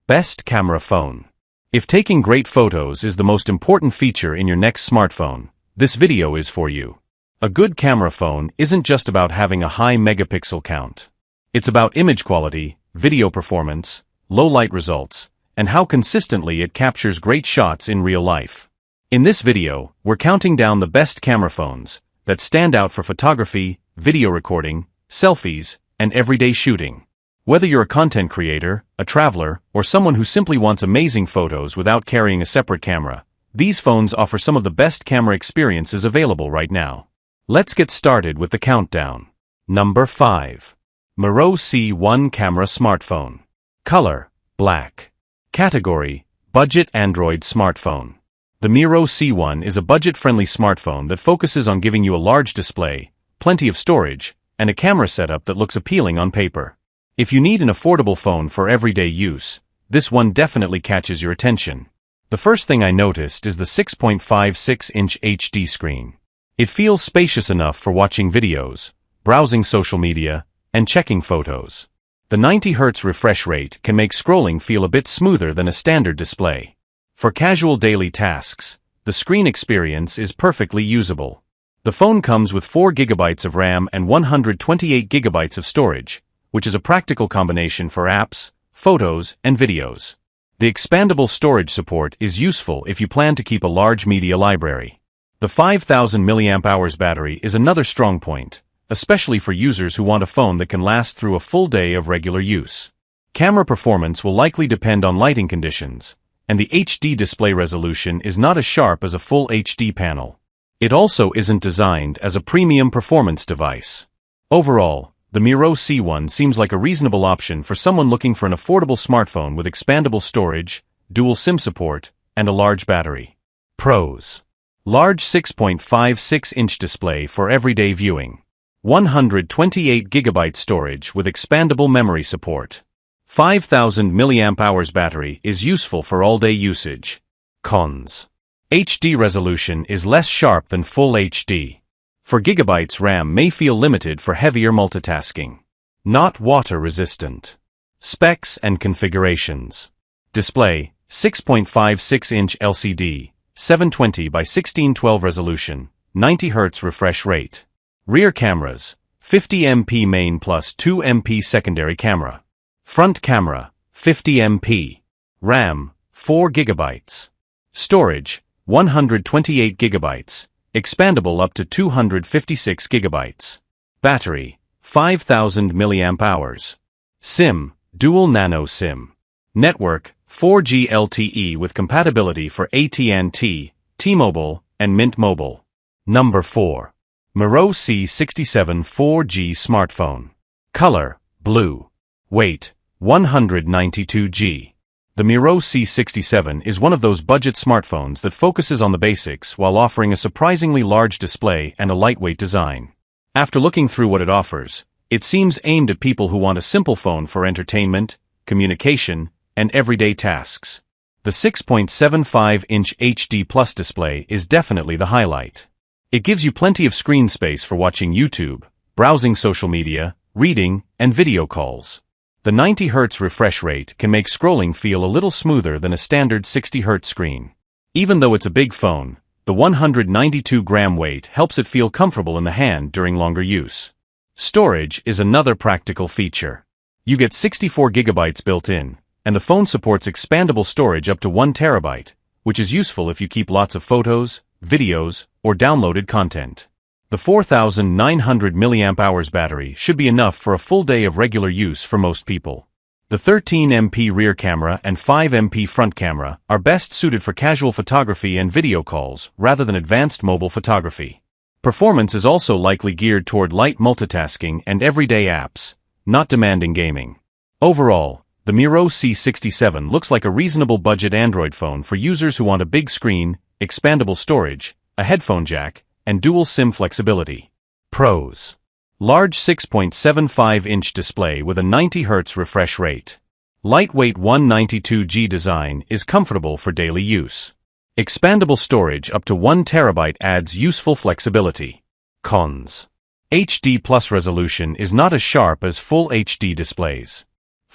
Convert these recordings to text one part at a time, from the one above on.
Best camera phone. If taking great photos is the most important feature in your next smartphone, this video is for you. A good camera phone isn't just about having a high megapixel count. It's about image quality, video performance, low light results, and how consistently it captures great shots in real life. In this video, we're counting down the best camera phones that stand out for photography, video recording, selfies, and everyday shooting. Whether you're a content creator, a traveler, or someone who simply wants amazing photos without carrying a separate camera, these phones offer some of the best camera experiences available right now. Let's get started with the countdown. Number 5. MIRO C1 Camera Smartphone. Color: black. Category: budget Android smartphone. The MIRO C1 is a budget-friendly smartphone that focuses on giving you a large display, plenty of storage, and a camera setup that looks appealing on paper. If you need an affordable phone for everyday use, this one definitely catches your attention. The first thing I noticed is the 6.56-inch HD screen. It feels spacious enough for watching videos, browsing social media, and checking photos. The 90Hz refresh rate can make scrolling feel a bit smoother than a standard display. For casual daily tasks, the screen experience is perfectly usable. The phone comes with 4 GB of RAM and 128 GB of storage, which is a practical combination for apps, photos, and videos. The expandable storage support is useful if you plan to keep a large media library. The 5000 mAh battery is another strong point, especially for users who want a phone that can last through a full day of regular use. Camera performance will likely depend on lighting conditions, and the HD display resolution is not as sharp as a full HD panel. It also isn't designed as a premium performance device. Overall, the MIRO C1 seems like a reasonable option for someone looking for an affordable smartphone with expandable storage, dual SIM support, and a large battery. Pros: large 6.56-inch display for everyday viewing. 128 GB storage with expandable memory support. 5000 mAh battery is useful for all-day usage. Cons: HD resolution is less sharp than Full HD. 4 GB RAM may feel limited for heavier multitasking. Not water-resistant. Specs and configurations. Display: 6.56-inch LCD, 720 by 1612 resolution, 90Hz refresh rate. Rear cameras: 50 MP main plus 2 MP secondary camera. Front camera: 50 MP. RAM: 4 GB. Storage: 128 GB. Expandable up to 256 GB. Battery: 5000 mAh. SIM: dual nano SIM. Network: 4G LTE with compatibility for AT&T, T-Mobile, and Mint Mobile. Number 4. MIRO C67 4G Smartphone. Color: blue. Weight: 192 g. The MIRO C67 is one of those budget smartphones that focuses on the basics while offering a surprisingly large display and a lightweight design. After looking through what it offers, it seems aimed at people who want a simple phone for entertainment, communication, and everyday tasks. The 6.75-inch HD Plus display is definitely the highlight. It gives you plenty of screen space for watching YouTube, browsing social media, reading, and video calls. The 90Hz refresh rate can make scrolling feel a little smoother than a standard 60Hz screen. Even though it's a big phone, the 192-gram weight helps it feel comfortable in the hand during longer use. Storage is another practical feature. You get 64 GB built in, and the phone supports expandable storage up to 1 TB, which is useful if you keep lots of photos, videos, or downloaded content. The 4900 mAh battery should be enough for a full day of regular use for most people. The 13 MP rear camera and 5 MP front camera are best suited for casual photography and video calls rather than advanced mobile photography. Performance is also likely geared toward light multitasking and everyday apps, not demanding gaming. Overall, the MIRO C67 looks like a reasonable budget Android phone for users who want a big screen, expandable storage, a headphone jack, and dual SIM flexibility. Pros: large 6.75-inch display with a 90Hz refresh rate. Lightweight 192 g design is comfortable for daily use. Expandable storage up to 1 TB adds useful flexibility. Cons: HD Plus resolution is not as sharp as Full HD displays.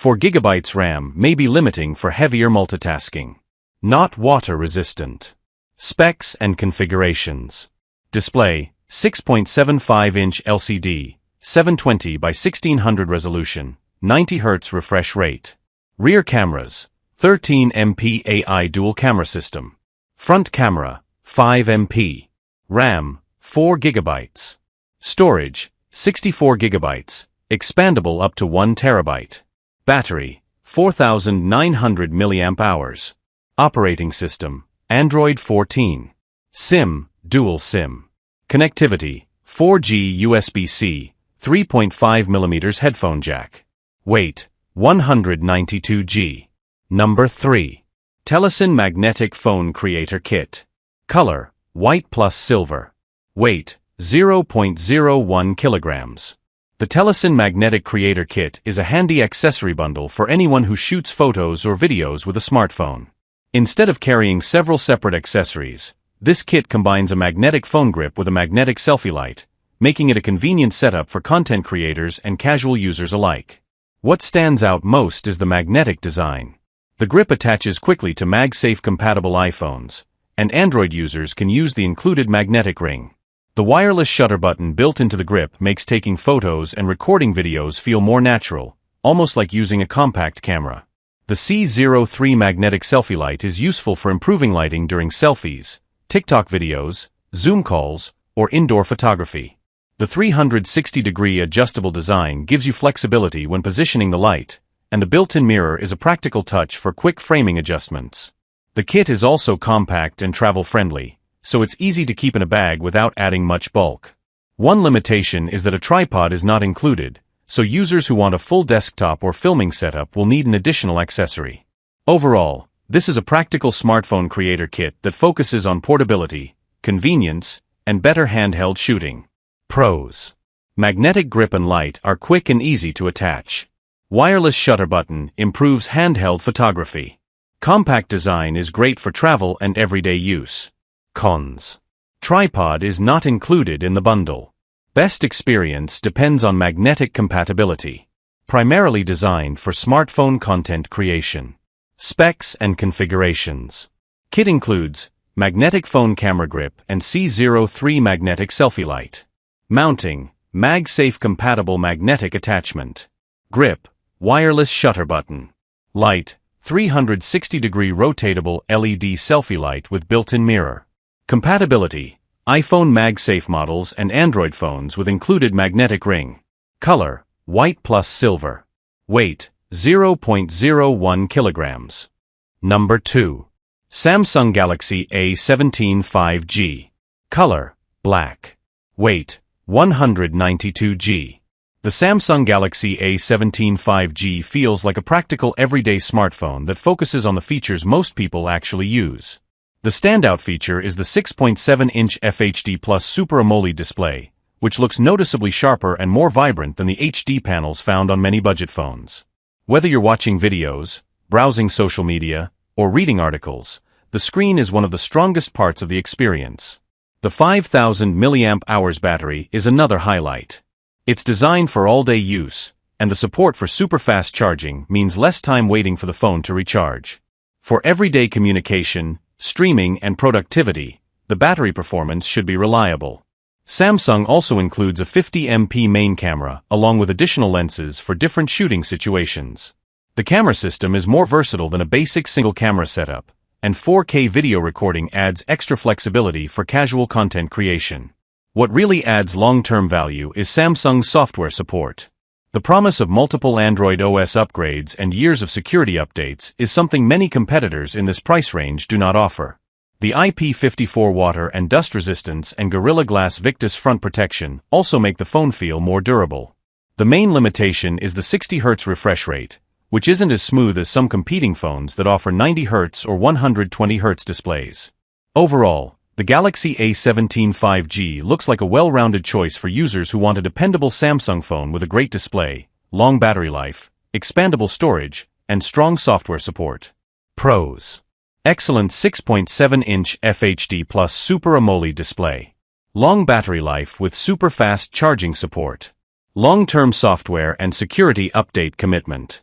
4GB RAM may be limiting for heavier multitasking. Not water-resistant. Specs and configurations. Display, 6.75-inch LCD, 720 by 1600 resolution, 90 Hz refresh rate. Rear cameras, 13 MP AI dual camera system. Front camera, 5 MP. RAM, 4 GB. Storage, 64 GB, expandable up to 1 TB. Battery, 4,900 mAh. Operating system, Android 14. SIM, dual SIM. Connectivity, 4G USB-C, 3.5mm headphone jack. Weight, 192 g. Number 3. TELESIN Magnetic Phone Creator Kit. Color, white plus silver. Weight, 0.01 kilograms. The TELESIN Magnetic Creator Kit is a handy accessory bundle for anyone who shoots photos or videos with a smartphone. Instead of carrying several separate accessories, this kit combines a magnetic phone grip with a magnetic selfie light, making it a convenient setup for content creators and casual users alike. What stands out most is the magnetic design. The grip attaches quickly to MagSafe compatible iPhones, and Android users can use the included magnetic ring. The wireless shutter button built into the grip makes taking photos and recording videos feel more natural, almost like using a compact camera. The C03 magnetic selfie light is useful for improving lighting during selfies, TikTok videos, Zoom calls, or indoor photography. The 360-degree adjustable design gives you flexibility when positioning the light, and the built-in mirror is a practical touch for quick framing adjustments. The kit is also compact and travel-friendly, so it's easy to keep in a bag without adding much bulk. One limitation is that a tripod is not included, so users who want a full desktop or filming setup will need an additional accessory. Overall, this is a practical smartphone creator kit that focuses on portability, convenience, and better handheld shooting. Pros. Magnetic grip and light are quick and easy to attach. Wireless shutter button improves handheld photography. Compact design is great for travel and everyday use. Cons. Tripod is not included in the bundle. Best experience depends on magnetic compatibility. Primarily designed for smartphone content creation. Specs and configurations. Kit includes magnetic phone camera grip and C03 magnetic selfie light. Mounting, MagSafe compatible magnetic attachment. Grip, wireless shutter button. Light, 360-degree rotatable LED selfie light with built-in mirror. Compatibility, iPhone MagSafe models and Android phones with included magnetic ring. Color, white plus silver. Weight, 0.01 kilograms. Number 2. Samsung Galaxy A17 5G. Color, black. Weight, 192 g. The Samsung Galaxy A17 5G feels like a practical everyday smartphone that focuses on the features most people actually use. The standout feature is the 6.7-inch FHD Plus Super AMOLED display, which looks noticeably sharper and more vibrant than the HD panels found on many budget phones. Whether you're watching videos, browsing social media, or reading articles, the screen is one of the strongest parts of the experience. The 5,000 mAh battery is another highlight. It's designed for all-day use, and the support for super-fast charging means less time waiting for the phone to recharge. For everyday communication, streaming, and productivity, the battery performance should be reliable. Samsung also includes a 50 MP main camera, along with additional lenses for different shooting situations. The camera system is more versatile than a basic single-camera setup, and 4K video recording adds extra flexibility for casual content creation. What really adds long-term value is Samsung's software support. The promise of multiple Android OS upgrades and years of security updates is something many competitors in this price range do not offer. The IP54 water and dust resistance and Gorilla Glass Victus front protection also make the phone feel more durable. The main limitation is the 60 Hz refresh rate, which isn't as smooth as some competing phones that offer 90 Hz or 120 Hz displays. Overall, the Galaxy A17 5G looks like a well-rounded choice for users who want a dependable Samsung phone with a great display, long battery life, expandable storage, and strong software support. Pros. Excellent 6.7-inch FHD Plus Super AMOLED display. Long battery life with super fast charging support. Long-term software and security update commitment.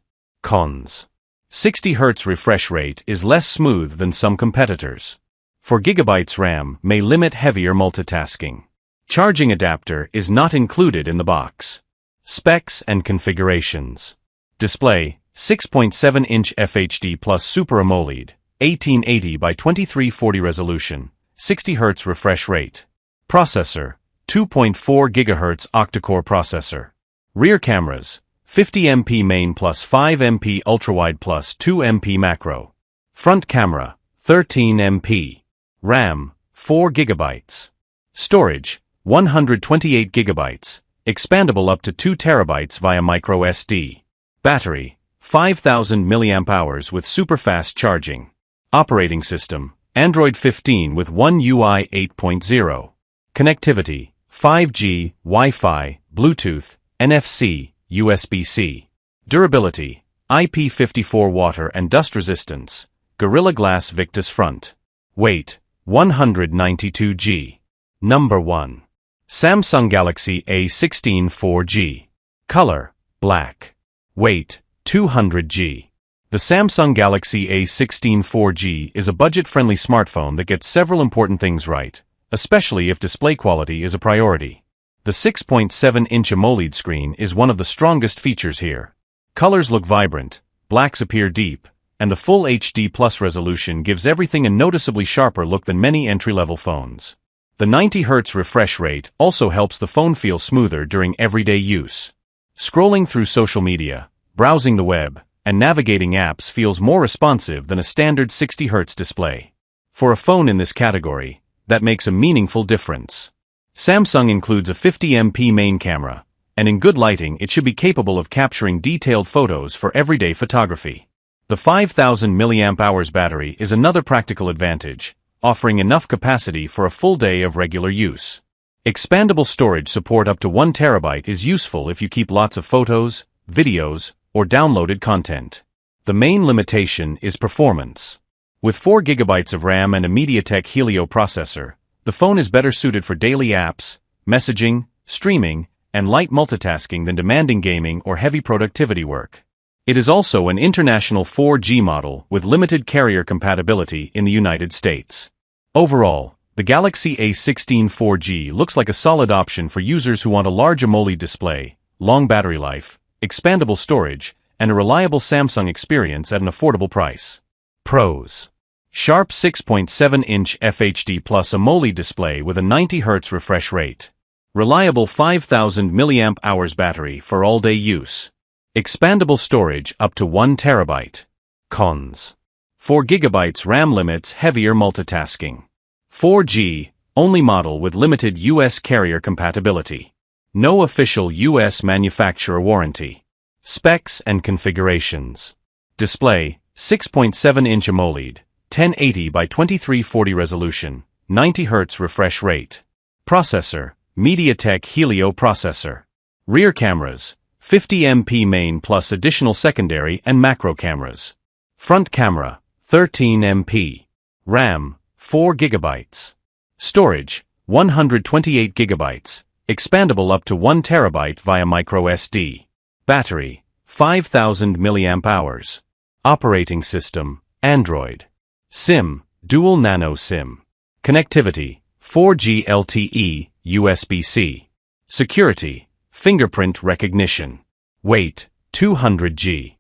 Cons. 60 Hz refresh rate is less smooth than some competitors. 4 GB RAM may limit heavier multitasking. Charging adapter is not included in the box. Specs and configurations. Display, 6.7-inch FHD plus Super AMOLED, 1880 by 2340 resolution, 60 Hz refresh rate. Processor, 2.4 GHz octa-core processor. Rear cameras, 50 MP main plus 5 MP ultrawide plus 2 MP macro. Front camera, 13 MP. RAM, 4 GB. Storage, 128 GB, expandable up to 2 TB via micro SD. Battery, 5000 mAh with super-fast charging. Operating system, Android 15 with One UI 8.0. Connectivity, 5G, Wi-Fi, Bluetooth, NFC, USB-C. Durability, IP54 water and dust resistance, Gorilla Glass Victus front. Weight, 192 g. Number 1. Samsung Galaxy A16 4G. Color, black. Weight, 200 g. The Samsung Galaxy A16 4G is a budget-friendly smartphone that gets several important things right, especially if display quality is a priority. The 6.7-inch AMOLED screen is one of the strongest features here. Colors look vibrant, blacks appear deep, and the full HD Plus resolution gives everything a noticeably sharper look than many entry-level phones. The 90 Hz refresh rate also helps the phone feel smoother during everyday use. Scrolling through social media, browsing the web, and navigating apps feels more responsive than a standard 60 Hz display. For a phone in this category, that makes a meaningful difference. Samsung includes a 50 MP main camera, and in good lighting it should be capable of capturing detailed photos for everyday photography. The 5000 mAh battery is another practical advantage, offering enough capacity for a full day of regular use. Expandable storage support up to 1 TB is useful if you keep lots of photos, videos, or downloaded content. The main limitation is performance. With 4 GB of RAM and a MediaTek Helio processor, the phone is better suited for daily apps, messaging, streaming, and light multitasking than demanding gaming or heavy productivity work. It is also an international 4G model with limited carrier compatibility in the United States. Overall, the Galaxy A16 4G looks like a solid option for users who want a large AMOLED display, long battery life, expandable storage, and a reliable Samsung experience at an affordable price. Pros. Sharp 6.7-inch FHD plus AMOLED display with a 90 Hz refresh rate. Reliable 5000 mAh battery for all-day use. Expandable storage up to 1 TB. Cons. 4 GB RAM limits heavier multitasking. 4G, only model with limited US carrier compatibility. No official US manufacturer warranty. Specs and configurations. Display, 6.7-inch AMOLED, 1080 by 2340 resolution, 90 Hz refresh rate. Processor, MediaTek Helio processor. Rear cameras, 50 MP main plus additional secondary and macro cameras. Front camera, 13 MP. RAM, 4 GB. Storage, 128 GB, expandable up to 1 TB via micro SD. Battery, 5000 mAh. Operating system, Android. SIM, dual nano SIM. Connectivity, 4G LTE, USB-C. Security, fingerprint recognition. Weight, 200 g.